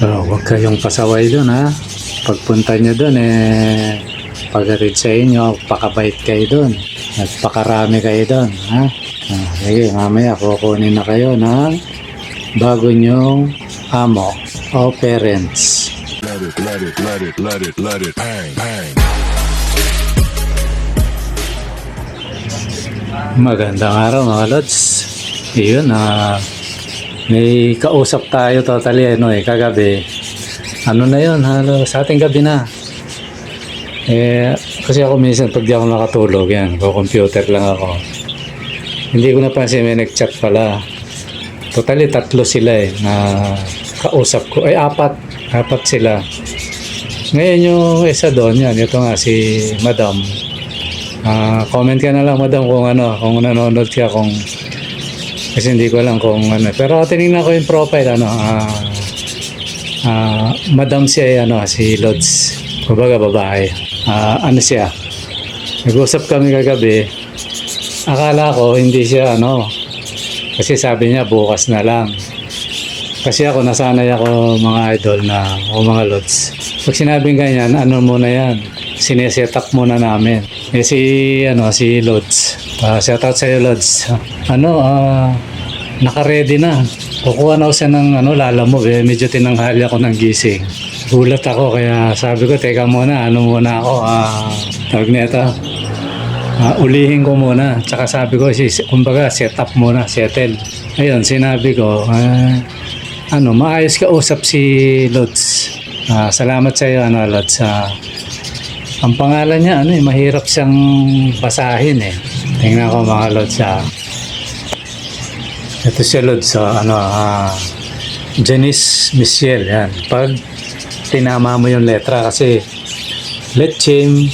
Oh, huwag kayong pasaway doon ha. Pagpunta nyo doon pagarid sa inyo, pakabait kayo doon. At pakarami kayo doon ha. Sige, mamaya kukunin na kayo ng bago nyong amo o parents. Let it, bang, bang. Magandang araw mga lods. Yun, may kausap tayo totally kagabi. Ano na yun, sa ating gabi na. Kasi ako minsan pag di ako nakatulog, yan, computer lang ako. Hindi ko napansin may nag-chat pala. Totally 3 sila na kausap ko. Ay, 4 sila. Ngayon yung isa doon, yan, ito nga si Madam. Comment ka na lang Madam kung nanonood ka, kasi hindi ko alam kung ano. Pero tinignan ko yung profile, Madam siya, si Lods. Kumbaga babae. Ano siya? Nag-usap kami kagabi. Akala ko hindi siya, kasi sabi niya bukas na lang. Kasi ako, nasanay ako mga idol o mga Lods. Pag sinabing ganyan, muna yan? Sineset up muna namin. Si Lods. Shout out sa'yo, Lods. Naka-ready na. Kukuha na ako siya ng lalamove. Medyo tinanghali ako ng gising. Gulat ako, kaya sabi ko, teka muna, muna ako. Tawag nito. Ulihin ko muna. Tsaka sabi ko, kumbaga, set up muna, settle. Ayun, sinabi ko, maayos ka usap si Lods. Salamat sa'yo, Lods. Ang pangalan niya, mahirap siyang basahin Tingnan ko mga Lods. Ito siya Lods. Janice Michelle, yan. Pag tinama mo yung letra, kasi Letchim,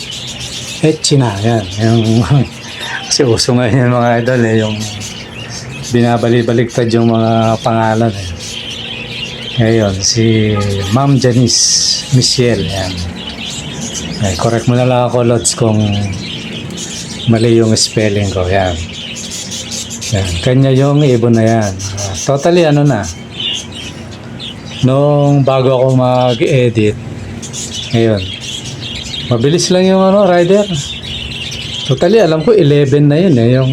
Etchina, yan. Kasi uso nga yung mga idol, yung binabalik-baliktad yung mga pangalan. Ngayon, si Ma'am Janice Michelle, yan. Correct mo na lang ako, Lods, kung mali yung spelling ko. Yan. Kanya yung ibon na yan. Totally na. Nung bago ako mag-edit, ngayon, mabilis lang yung rider. Totally, alam ko 11 na yun yung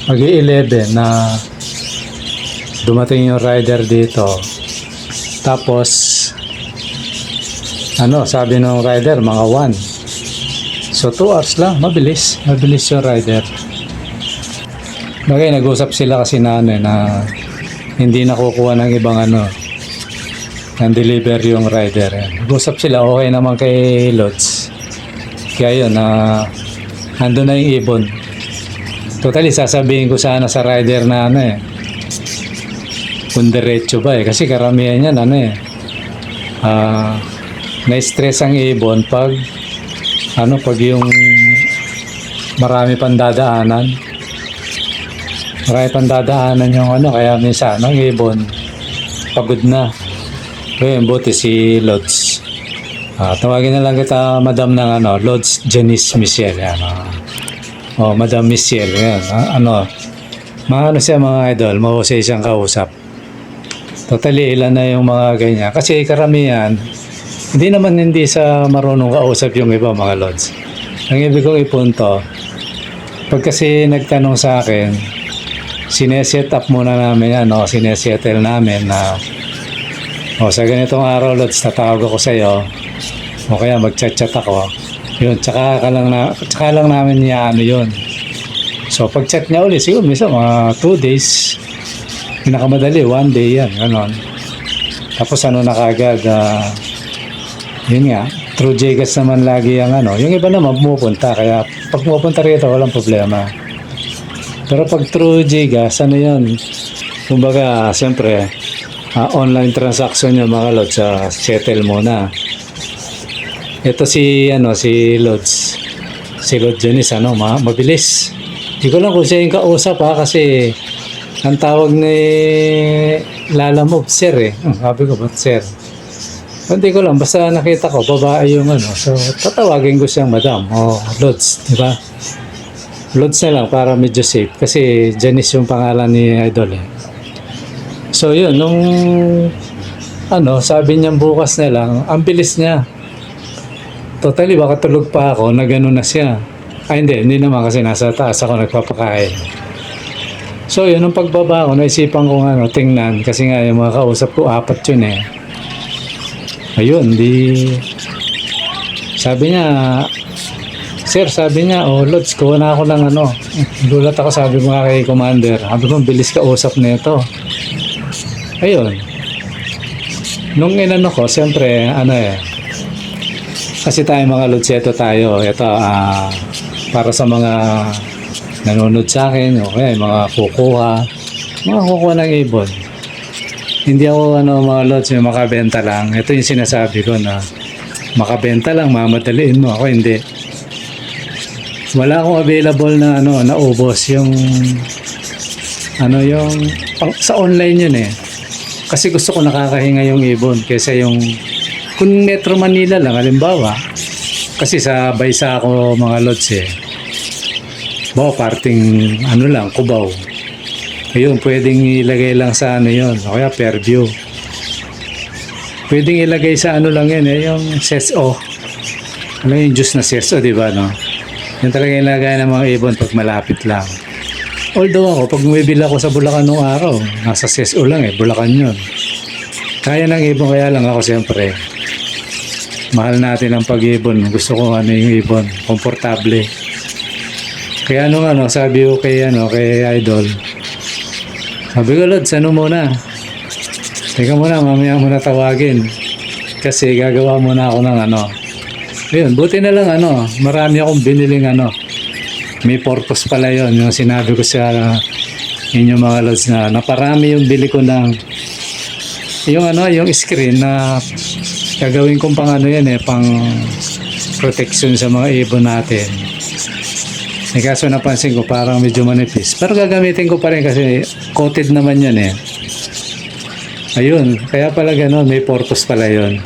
mag-11 na dumating yung rider dito. Tapos, sabi ng rider, mga 1. So, 2 hours lang. Mabilis yung rider. Bagay, nag-usap sila kasi na hindi nakukuha ng ibang ng deliver yung rider. Nag-usap sila, okay naman kay Lods. Kaya yun, ando na yung ibon. Totally, sasabihin ko sana sa rider na kung diretso ba kasi karamihan yan na-stress ang ibon pag yung marami pang dadaanan yung kaya minsan ang ibon pagod na. Kaya buti si Lods, tawagin na lang kita Madam ng Lods Janice Michelle, yan. Madam Michelle, yan. Siya mga idol, mahusay siyang kausap. Totally, ilan na yung mga ganyan. Kasi karamihan, hindi sa marunong kausap yung iba mga Lods. Ang ibig kong ipunto, pag kasi nagtanong sa akin, sineset up muna namin sinesettle namin na sa ganitong araw, Lods, tatawag ako sa iyo o kaya mag-chat ako. Yun, tsaka lang namin yun. So pag chat niya ulit, siguro minsan mga 2 days, pinakamadali 1 day yan, ganon. Tapos na kagad, yun nga, through Jgas naman lagi yung iba naman pumupunta, kaya pag pumupunta rito walang problema. Pero pag through Jgas, yun, kumbaga siyempre online transaction yung mga Lods, settle muna. Ito si Lods Janice, mabilis. Hindi ko lang kung siya yung kausap kasi ang tawag ni lalamove, sir sabi ko, ba't sir? Hindi ko lang, basta nakita ko babae yung so tatawagin ko siyang Madam Lods, di ba? Lods na lang para medyo safe kasi Janice yung pangalan ni idol So yun, nung sabi niya bukas na lang, ang bilis niya. Totally, baka tulog pa ako, na gano'n na siya. Ay, hindi naman kasi nasa taas ako nagpapakain. So, yun, nung pagbaba ko, naisipan ko tingnan, kasi nga yung mga kausap ko, 4 yun eh. Ayun, sabi niya, Sir, sabi niya, Lods, kuha na ako ng gulat ako, sabi ko nga kay Commander, sabi ko, bilis ka usap nito. Ayun. Nung inano ko, siyempre, kasi tayo mga Lods, ito para sa mga nanonood sa akin, okay, mga kukuha ng ibon. Hindi ako, mga Lods, yung makabenta lang. Ito yung sinasabi ko na, makabenta lang, mamadaliin mo. Ako, hindi. Wala akong available na naubos yung sa online yun eh. Kasi gusto ko nakakahinga yung ibon kaysa yung kung Metro Manila lang halimbawa. Kasi sa Baysa ako mga Lods eh. Parting lang, Cubao. Ayun, pwedeng ilagay lang sa yun. O kaya per view. Pwedeng ilagay sa lang yun eh, yung SESO. Yung juice na SESO, di ba no? Yan talaga yung lagay ng mga ibon pag malapit lang. Although ako, pag bumibili ako sa Bulacan nung araw, nasa SESO lang eh, Bulacan yun. Kaya ng ibon, kaya lang ako siyempre. Mahal natin ang pag-ibon. Gusto ko yung ibon, komportable. Kaya sabi ko kay Idol, sabi ko, Lods, muna? Teka muna, mamaya muna tawagin. Kasi gagawa muna ako ng Ayun, buti na lang marami akong biniling may purpose pala yon yung sinabi ko sa inyo mga Lods na naparami yung bili ko ng yung screen na gagawin kong pang pang protection sa mga ibon natin. Kaso napansin ko parang medyo manipis, pero gagamitin ko pa rin kasi coated naman yan eh. Ayun, kaya pala gano'n, may purpose pala yon.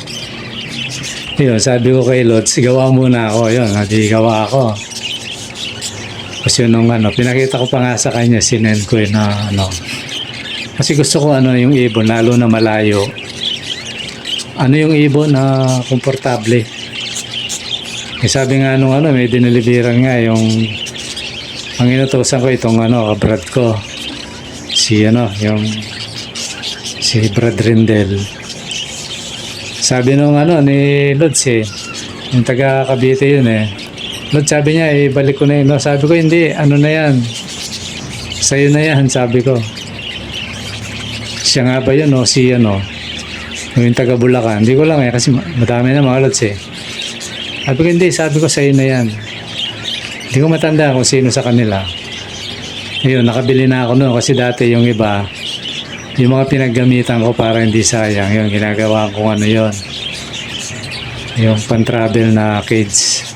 Yun, sabi ko kay Lods, gawa muna ako. Yun, hindi gawa ako. Kasi nung pinakita ko pa nga sa kanya, sinend ko yun na Kasi gusto ko yung ibon, lalo na malayo. Yung ibon na komportable. Sabi nga nung may diniliberan nga yung ang inutusan ko itong kabrad ko. Si Brad Rindel. Sabi nung ni Lods yung taga Cavite yun eh. Lods, sabi niya, balik ko na yun. Sabi ko, hindi, na yan. Sa'yo na yan, sabi ko. Siya nga ba yun, yung taga Bulacan. Hindi ko lang kasi madami na mga Lods eh. Sabi ko, hindi, sabi ko, sa'yo na yan. Hindi ko matanda kung sino sa kanila. Ayun, nakabili na ako noon kasi dati yung iba, yung mga pinaggamitan ko para hindi sayang, yung ginagawa ko yon, yung pan-travel na cage,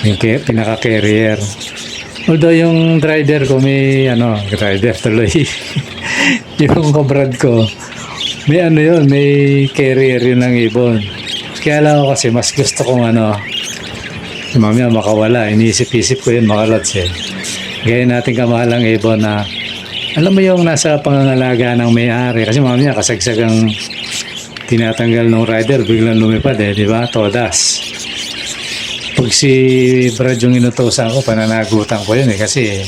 yung pinaka-carrier. Although yung rider ko may rider tuloy yung kabrad ko may may carrier yun ng ibon. Kaya lang ako kasi mas gusto kong mamaya makawala, iniisip-isip ko yun mga Lods eh. Gaya natin kamahalang ibon na alam mo yung nasa pangangalaga ng may-ari kasi mamaya kasagsagang tinatanggal ng rider biglang lumipad di ba? Todas. Pag si Brad yung inutosan ko, pananagutan ko yun kasi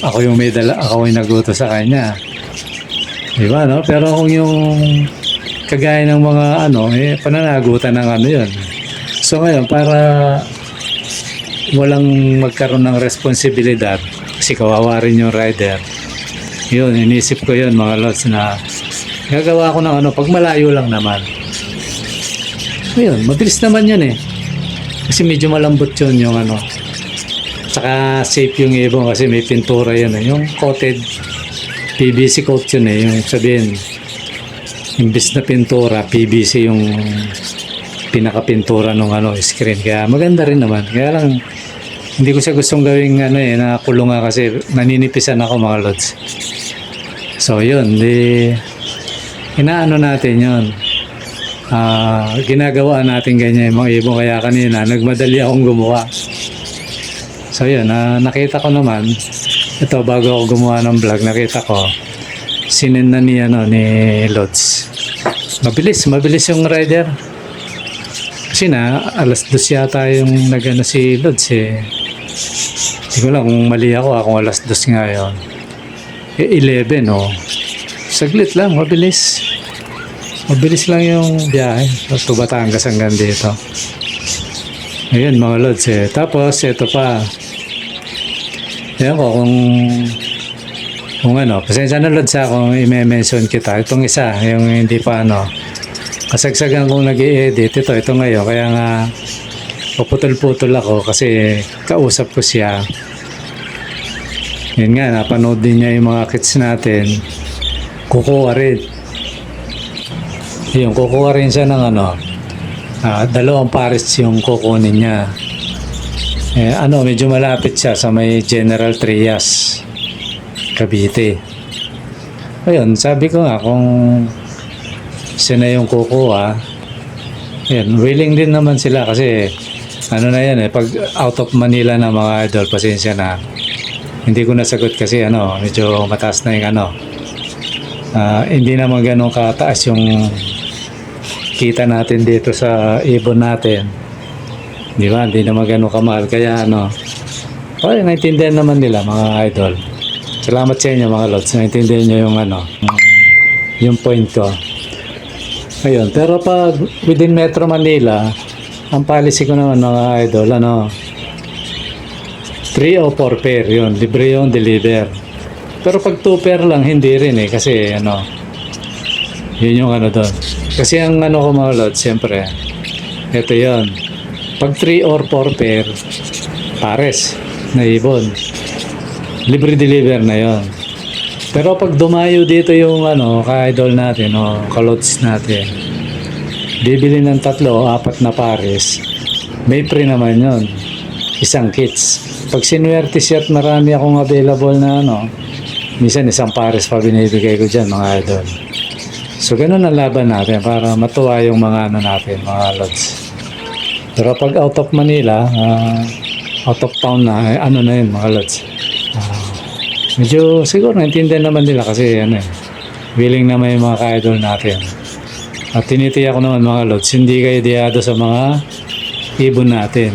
ako yung ako yung nagutos sa kanya. Di ba no? Pero kung yung kagaya ng mga pananagutan ng yun. So ngayon, para walang magkaroon ng responsibilidad kasi kawawa rin yung rider. Yun, inisip ko yun mga Lods na gagawa ko ng pag malayo lang naman. Ayun, mabilis naman yun eh. Kasi medyo malambot yun yung Tsaka safe yung ibon kasi may pintura yun eh. Yung coated PVC coat yun eh. Yung sabihin, imbis na pintura, PVC yung pinaka-pintura ng screen. Kaya maganda rin naman. Kaya lang, hindi ko siya gustong gawing na kulungan kasi naninipisan ako mga Lods. So yun, inaano natin yun. Ginagawa natin ganyan yung mga ibon. Kaya kanina, nagmadali akong gumawa. So yun, nakita ko naman, ito bago ako gumawa ng vlog, nakita ko, sinend na ni Lods. Mabilis yung rider. Kasi na, alas 2 yata yung nagano si Lods eh. Hindi ko lang kung mali ako, kung alas 2 nga yun. 11 oh. Saglit lang, mabilis. Mabilis lang yung biyahe. So, Batangas hanggang dito. Ayun mga Lods eh. Tapos, ito pa. Ayan ko kung ano, pasensya na Lods kung i-mention kita. Itong isa, yung hindi pa ano, kasagsagan kong nag-i-edit. Ito ngayon. Kaya nga, paputol-putol ako kasi kausap ko siya. Yun nga, napanood din niya yung mga kits natin. Kukuha rin. Yung kukuha rin siya ng ano, 2 pares yung kukunin niya. Medyo malapit siya sa may General Trias, Cavite. Ayun, sabi ko nga kung siya na yung kukuha, ayun, willing din naman sila kasi ano na yan pag out of Manila na mga idol, pasensya na. Hindi ko nasagot kasi medyo mataas na yung hindi naman ganun kataas yung kita natin dito sa ibon natin. Di ba? Hindi naman ganun kamahal. Kaya naintindihan naman nila mga idol. Salamat sa inyo mga lods. Naintindihan nyo yung point ko. Ayun. Pero pag within Metro Manila, ang policy ko naman mga idol, 3 o 4 pair yun. Libre yun, deliver. Pero pag 2 pair lang, hindi rin kasi yun yung doon. Kasi ang ko mga lods, siyempre, ito yun. Pag 3 or 4 pair, pares na ibon. Libre deliver na yon. Pero pag dumayo dito yung ka-idol natin o ka-lods natin, bibili ng 3 o 4 na pares, may free naman yon. Isang kits. Pag sinuwerte siya at marami akong available na minsan isang pares pa binibigay ko dyan mga idol. So ganun ang laban natin para matuwa yung mga natin, mga lods. Pero pag out of Manila, out of town na, na yun mga lods. Medyo siguro naintindihan naman nila kasi willing naman yung mga ka-idol natin. At tinitiyak ko naman mga lods, hindi kayo diyado sa mga ibon natin.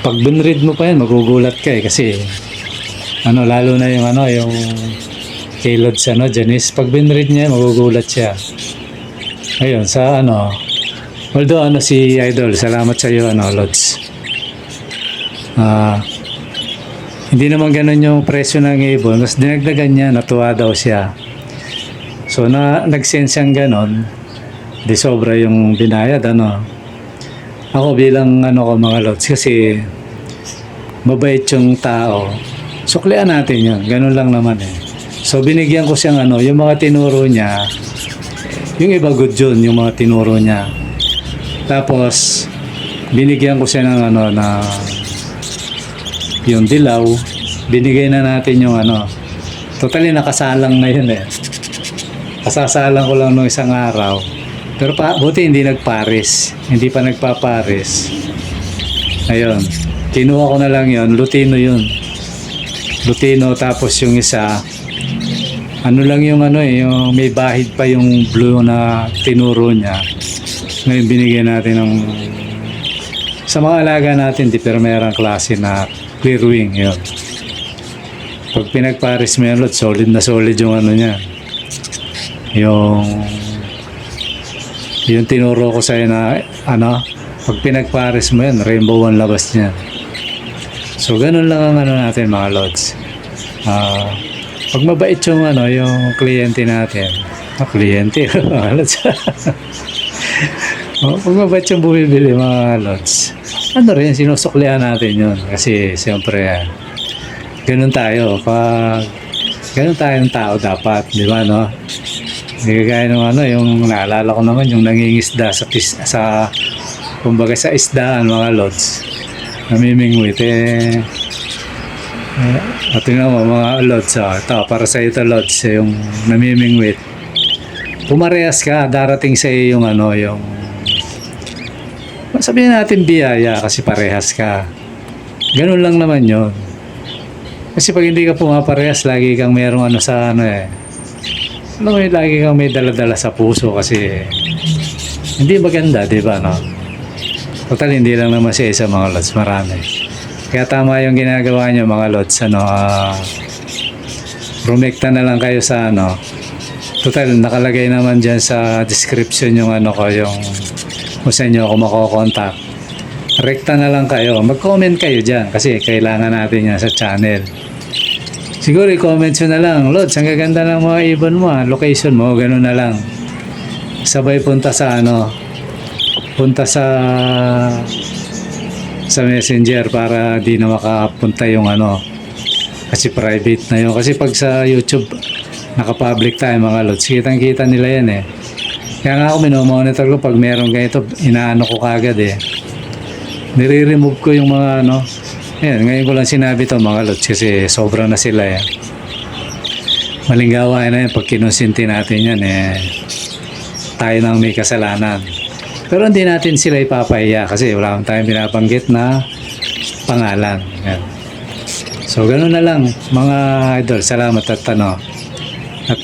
Pag binread mo pa yan, magugulat ka kasi lalo na yung yung kay Lods Janice, pag binread niya, magugulat siya. Ayun, sa although si Idol, salamat sa iyo Lods. Hindi naman ganun yung presyo ng ibon, mas dinagdagan niya, natuwa daw siya. So nag-sense siyang ganun, di sobra yung binayad Ako bilang ko mga Lods, kasi mabait yung tao. Suklian natin yun, ganun lang naman So binigyan ko siyang yung mga tinuro niya, yung iba good yun, yung mga tinuro niya. Tapos binigyan ko siya ng na yung dilaw, binigay na natin yung totally nakasalang na yun kasasalang ko lang nung isang araw. Pero buti hindi nagpares, hindi pa nagpapares. Ayun, kinuha ko na lang yun, Lutino yun. Lutino, tapos yung isa lang yung yung may bahid pa yung blue na tinuro niya. Ngayon binigyan natin ng sa mga alaga natin, di pero mayroong klase na clear wing yun. Pag pinagpares mo yan, solid na solid yung niya. Yung tinuro ko sa'yo na pag pinagpares mo yan, rainbow ang labas niya. So ganun lang ang natin mga lods. Pag mabait yung yung kliyente natin, kliyente mga lods. Pag mabait yung bumibili mga lods, rin sinusuklian natin yun kasi siyempre ganun tayo. Pag ganun tayong tao dapat, di ba Gaya ng yung naalala ko naman yung nangingisda sa kumbaga sa isdaan mga lods, namimingwit at tingnan mo mga lods ito para sa ito lods, yung namimingwit, pumarehas ka, darating sa iyo yung yung sabihin natin biyaya kasi parehas ka, ganun lang naman yun. Kasi pag hindi ka pumaparehas, lagi kang merong sa Alam mo, lagi kang may dala-dala sa puso kasi hindi maganda, di ba, no? Total, hindi lang naman siya isa, mga lods, marami. Kaya tama yung ginagawa niyo, mga lods, rumekta na lang kayo sa total, nakalagay naman dyan sa description yung yung kung saan nyo ako makokontak. Rekta na lang kayo. Mag-comment kayo dyan kasi kailangan natin yan sa channel. Siguro i-comment nyo na lang, Lods, ang gaganda ng mga ibon mo, location mo, gano'n na lang. Sabay punta sa punta sa messenger para di na makapunta yung kasi private na yun. Kasi pag sa YouTube, naka-public tayo, mga Lods, kitang-kita nila yan eh. Kaya nga ako minomonitor ko pag meron ganito, inaano ko kagad eh. Nire-remove ko yung mga ayan, ngayon ko lang sinabi to, mga Lods, kasi sobra na sila eh. Malinggawa na yan pag kinusinti natin yan eh. Tayo nang may kasalanan. Pero hindi natin sila ipapahiya kasi wala akong tayong binabanggit na pangalan. Yan. So ganoon na lang, mga idol. Salamat at at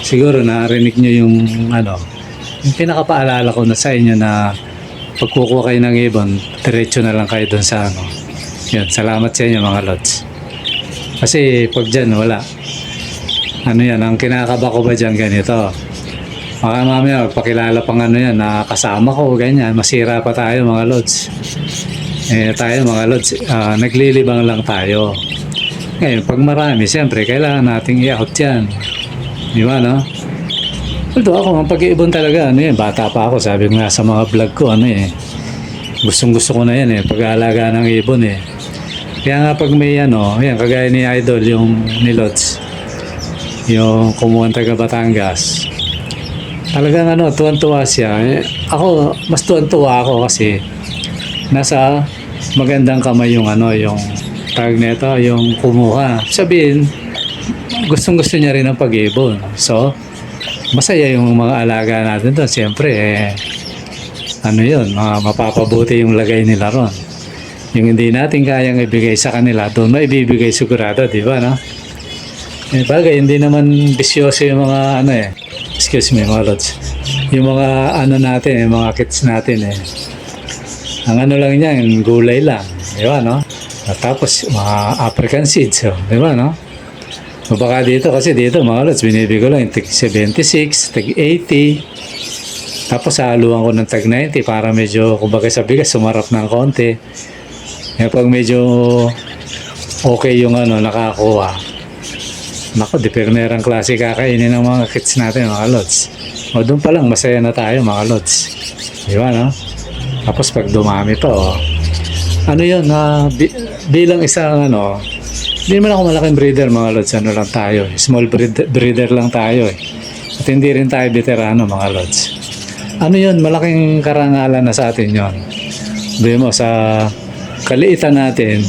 siguro narinig nyo yung yung pinakapaalala ko na sa inyo na pag kukuha kayo ng ibon, diretso na lang kayo dun sa Yun, salamat sa inyo, mga Lods. Kasi pag dyan, wala. Yan, ang kinakaba ko ba dyan ganito? Baka mamaya, magpakilala pang yan, na kasama ko, ganyan, masira pa tayo, mga Lods. Tayo, mga Lods, naglilibang lang tayo. Ngayon, pag marami, siyempre, kailangan nating i-out yan. Di ba, no? Although ako, ang pag-iibon talaga, bata pa ako, sabi ko nga sa mga vlog ko, gustong-gusto ko na yan pag-aalaga ng ibon Kaya nga pag may yan, kagaya ni Idol, yung ni Lods, yung kumuha taga Batangas, talagang tuwan-tuwa siya. Ako, mas tuwan-tuwa ako kasi nasa magandang kamay yung yung tag nito, yung kumuha. Sabihin, gustong-gusto niya rin ang pag-ibon. So, masaya yung mga alaga natin doon. Siyempre, mapapabuti yung lagay nila ron. Yung hindi natin kayang ibigay sa kanila, doon maibibigay sigurado, di ba, no? Bagay, hindi naman bisyoso yung mga excuse me, mga Lods. Yung mga natin, yung mga kits natin Ang lang yan, gulay lang, di ba, no? At tapos, mga African seeds, di ba, no? O baka dito, kasi dito mga Lods, binibig ko lang yung tag 76, tag 80. Tapos haluan ko ng tag 90 para medyo, kumbaga sa bigas, sumarap ng konti. Kaya pag medyo okay yung nakakuha. Naku, dipernerang klase kakainin ng mga kits natin, mga Lods. O doon pa lang, masaya na tayo, mga Lods. Di ba, no? Tapos pag dumami to, yun, bilang isang hindi naman ako malaking breeder, mga Lods. Lang tayo. Small breeder lang tayo At hindi rin tayo veterano, mga Lods. Yun, malaking karangalan na sa atin yun. Sabi mo, sa kaliitan natin,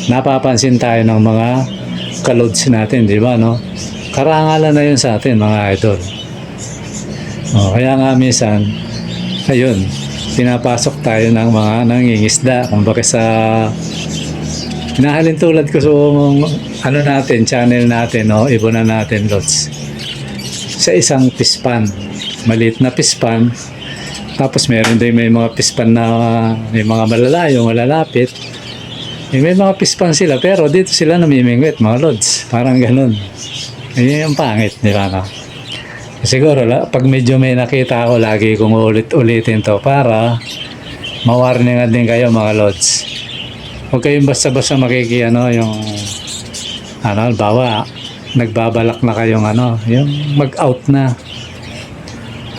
napapansin tayo ng mga kalods natin, di ba, no? Karangalan na yun sa atin, mga idol. Kaya nga minsan, ayun, pinapasok tayo ng mga nangingisda. Kumbaga sa hinahalin tulad ko sa natin, channel natin, ibonan natin, Lods. Sa isang pispan, maliit na pispan. Tapos meron din may mga pispan na may mga malalayo, malalapit. May mga pispan sila, pero dito sila namimingwit, mga Lods. Parang ganun. Yung pangit, di ba, no? Siguro, pag medyo may nakita ako, lagi kong ulit-ulitin to para mawarningan din kayo, mga Lods. Huwag kayong basta-basta yung bawa, nagbabalak na kayong yung mag-out na.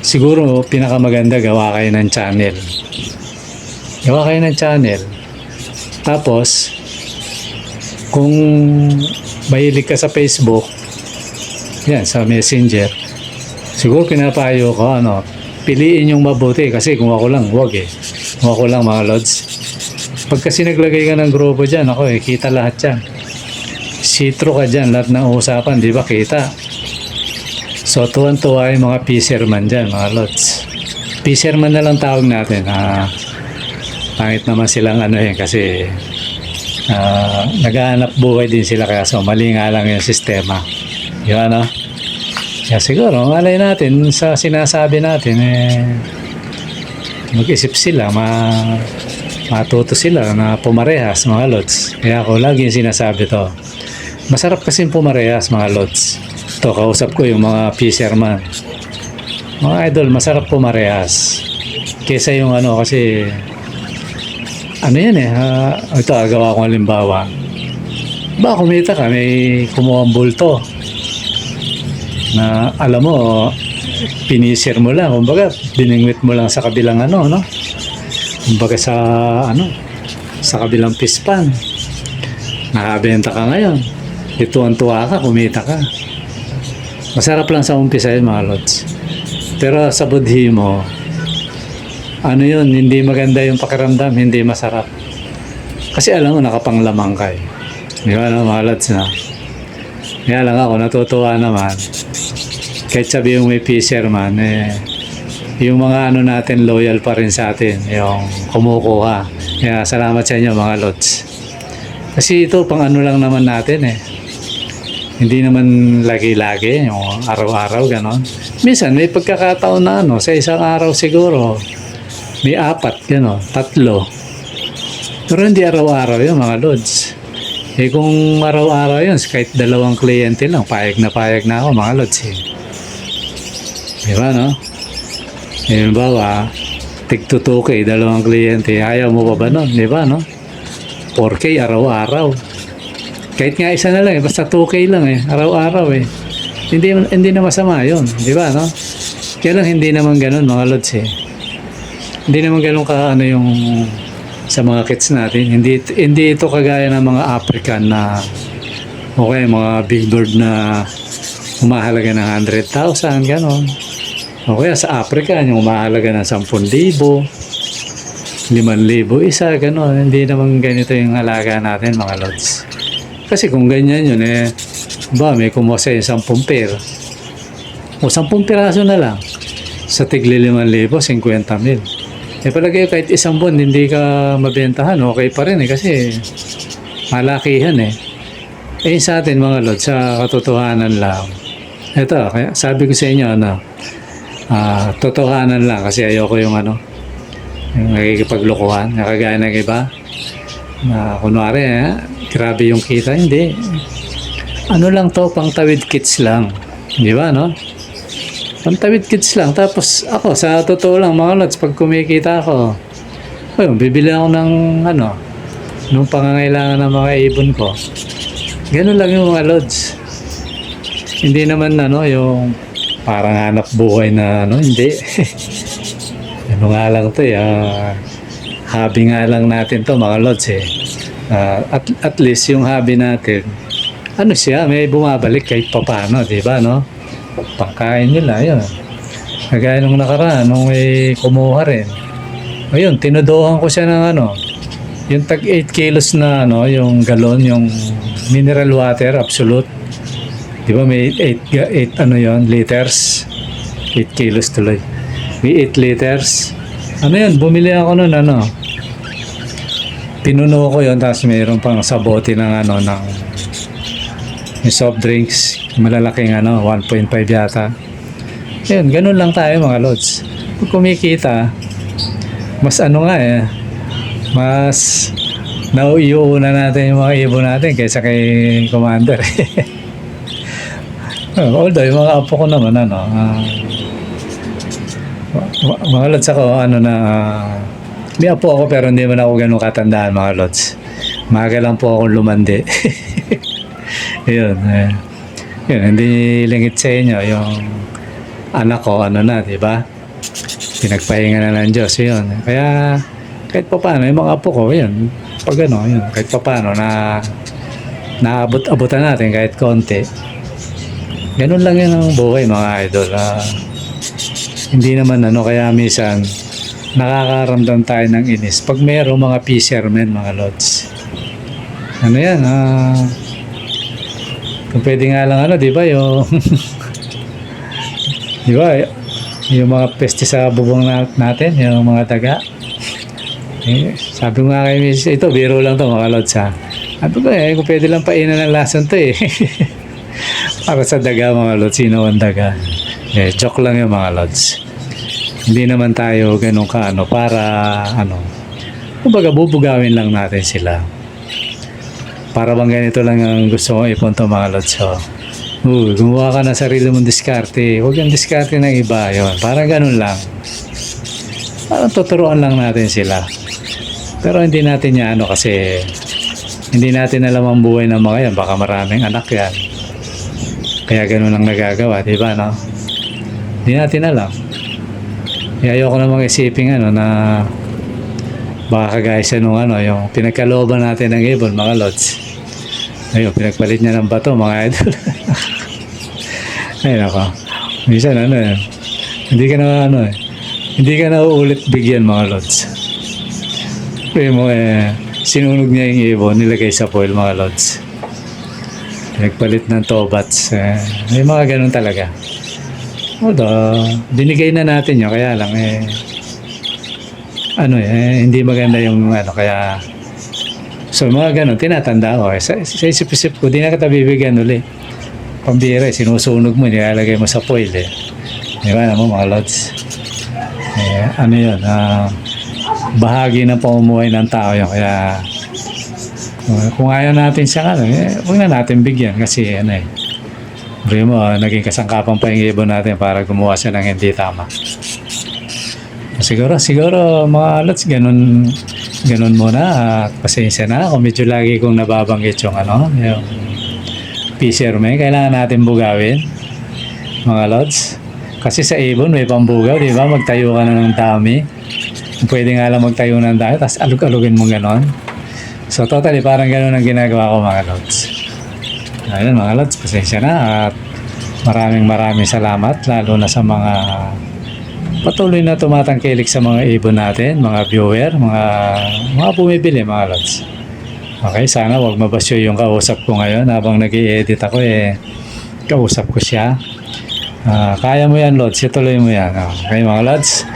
Siguro, pinakamaganda, gawa kayo ng channel. Gawa kayo ng channel. Tapos, kung mahilig ka sa Facebook, yan, sa Messenger, siguro pinapayo ko, piliin yung mabuti kasi kung ako lang, wag Kung ako lang, mga Lods. Pag kasi naglagay ka ng grupo dyan, kita lahat yan. Sitro ka dyan, lahat ng usapan, di ba, kita. So, tuwan-tuwa yung mga fisherman dyan, mga Lods. Fisherman na lang tawag natin. Pangit naman silang kasi naghahanap buhay din sila kaya so mali nga lang yung sistema. Yun, Kaya siguro, malay natin sa sinasabi natin, mag-isip sila, matuto sila na pumarehas, mga lods. Kaya ako lagi yung sinasabi to. Masarap kasi pumarehas, mga lods. Ito, kausap ko yung mga fisherman. Mga idol, masarap pumarehas. Kesa yung kasi, ano yan ito, gawa ko halimbawa. Kumita ka, may kumuha ang bulto. Na alam mo, pinisir mo lang, kumbaga biningwit mo lang sa kabilang no? Kumbaga sa kabilang pispan. Nakabenta ka ngayon. Ituwan-tuwa ka, kumita ka. Masarap lang sa umpisa yun, mga lods. Pero sa budhi mo, yun, hindi maganda yung pakiramdam, hindi masarap. Kasi alam mo, nakapanglamang ka eh. Di ba, mga lods na? Kaya lang ako, natutuwa naman. Kahit sabi yung may fisherman, yung mga natin loyal pa rin sa atin, yung kumukuha. Kaya salamat sa inyo, mga lods. Kasi ito, pang lang naman natin Hindi naman lagi-lagi, yung araw-araw, ganon. Minsan, may pagkakataon na sa isang araw siguro, may 4, 3. Pero hindi araw-araw yun, mga lods. Kung araw-araw yun, kahit 2 kliyente lang, payag na ako, mga lods Diba, no? Halimbawa, tig 2K, 2 kliyente, ayaw mo pa ba nun? Diba, no? 4K araw-araw. Kahit nga isa na lang basta 2K lang araw-araw Hindi na masama yun, di ba, no? Kaya lang hindi naman ganun, mga lods Hindi naman ganun yung sa mga kids natin. Hindi ito kagaya ng mga African na mga big bird na umahalaga ng 100,000, ganon. O kaya sa Africa, yung umahalaga ng 10,000, 5,000 isa, ganon. Hindi naman ganito yung halaga natin, mga lods. Kasi kung ganyan yun, may kumuha sa'yo 10 pair. O 10 piraso na lang. Sa tigli 5,000, 50,000. Palagay kahit isang buwan, hindi ka mabentahan, okay pa rin kasi malakihan sa atin, mga lods, sa katotohanan lang. Ito, kaya sabi ko sa inyo, totohanan lang kasi ayoko yung yung nakikipaglokohan, nakagaya ng iba na kunwari grabe yung kita, hindi lang to, pang tawid kits lang, di ba, no? Pang tawid kits lang. Tapos ako, sa totoo lang, mga lods, pag kumikita ako, bibili ako ng nung pangangailangan ng mga ibon ko. Ganun lang yung mga lods. Hindi naman yung parang hanap buhay na hindi. Nga lang to hobby nga lang natin to, mga lods at least yung hobby natin siya, may bumabalik kahit papano, di ba, no? Pangkain nila, yun. Kagaya nung nakaraan, nung may kumuha rin. Ayun, tinuduhan ko siya ng yung tag 8 kilos na yung galon, yung mineral water, absolute. Di ba may 8 liters? 8 kilos tuloy. May 8 liters. Yun, bumili ako nun, pinuno ko yun, tapos mayroon pang sabote ng ng yung soft drinks, malalaking 1.5 yata. Yun, ganun lang tayo, mga lods. Pag kumikita, mas mas nauiuna natin yung mga ibon natin kaysa kay Commander. Although, yung mga apo ko naman, mga lods ako, may apo ako pero hindi man ako ganun katandaan, mga lods. Maga lang po ako lumandi. Yun, hindi lingit sa inyo yung anak ko, di ba? Pinagpahinga na ng Diyos, yun. Kaya, kahit pa paano, yung mga apo ko, yun, pag yun, kahit pa paano, naabot-abutan natin kahit konti. Ganun lang yun ang buhay, mga idol. Hindi naman, kaya minsan, nakakaramdam tayo ng inis pag mayroong mga fishermen, mga lods. Yan, kung pwede nga lang di ba, yung di ba, yung mga peste sa bubong natin, yung mga daga. Sabi ko nga kay Miss, ito, biro lang to, mga lods, Sabi ko kung pwede lang painan ng lason to Para sa daga mga lods, sino ang daga? Eh, joke lang yung mga lods. Hindi naman tayo ganun kaano para ano. Kumbaga bubugawin lang natin sila. Para bang ganito lang ang gusto kong ipunto mga lods. So, gumawa ka ng sarili mong diskarte. Huwag yung diskarte ng iba. Yun. Parang ganun lang. Parang tuturuan lang natin sila. Pero hindi natin niya ano kasi hindi natin alam ang buhay ng mga yan. Baka maraming anak yan. Kaya ganun lang nagagawa, di ba, no? Hindi natin alam. Kaya ayoko namang isipin ano na baka kagaya siya nung ano, yung pinagkalooban natin ng ibon, mga lods. Ayun, pinagpalit niya ng bato, mga idol. Ayun ako. Minsan ano eh, hindi ka na ano eh, hindi ka na uulit bigyan mga lods. Kaya mo eh, sinunog niya yung ibon, nilagay sa foil mga lods. Nagpalit ng tobats. May mga ganun talaga. Although, binigay na natin yun. Kaya lang, hindi maganda yung ano. Kaya, so mga ganun, tinatanda ko. Sa isip-isip ko, di na kita bibigyan uli. Pambira, sinusunog mo, nilalagay mo sa foil eh. Di ba naman mga lods? Ano yun, bahagi ng pamumuhay ng tao yun. Kaya, kung ayaw natin siya huwag na natin bigyan kasi bro mo, naging kasangkapan pa yung ibon natin para gumawa siya ng hindi tama. Siguro mga lods, ganun muna. Pasensya na kung medyo lagi kong nababanggit yung yung fisherman, kailangan natin bugawin mga lods. Kasi sa ibon may pambugaw, di ba? Magtayo ka na ng dami. Pwede nga lang magtayo ng dami, tapos alug-alugin mo ganon. So totally parang gano'n ang ginagawa ko mga lods. Ayun mga lods, pasensya na at maraming salamat lalo na sa mga patuloy na tumatangkilik sa mga ibon natin, mga viewer, mga bumibili mga lods. Okay, sana wag mabasyo yung kausap ko ngayon habang nag-i-edit ako kausap ko siya. Kaya mo yan lods, ituloy mo yan. Okay mga lods,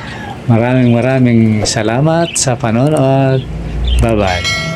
maraming salamat sa panonood. Bye-bye.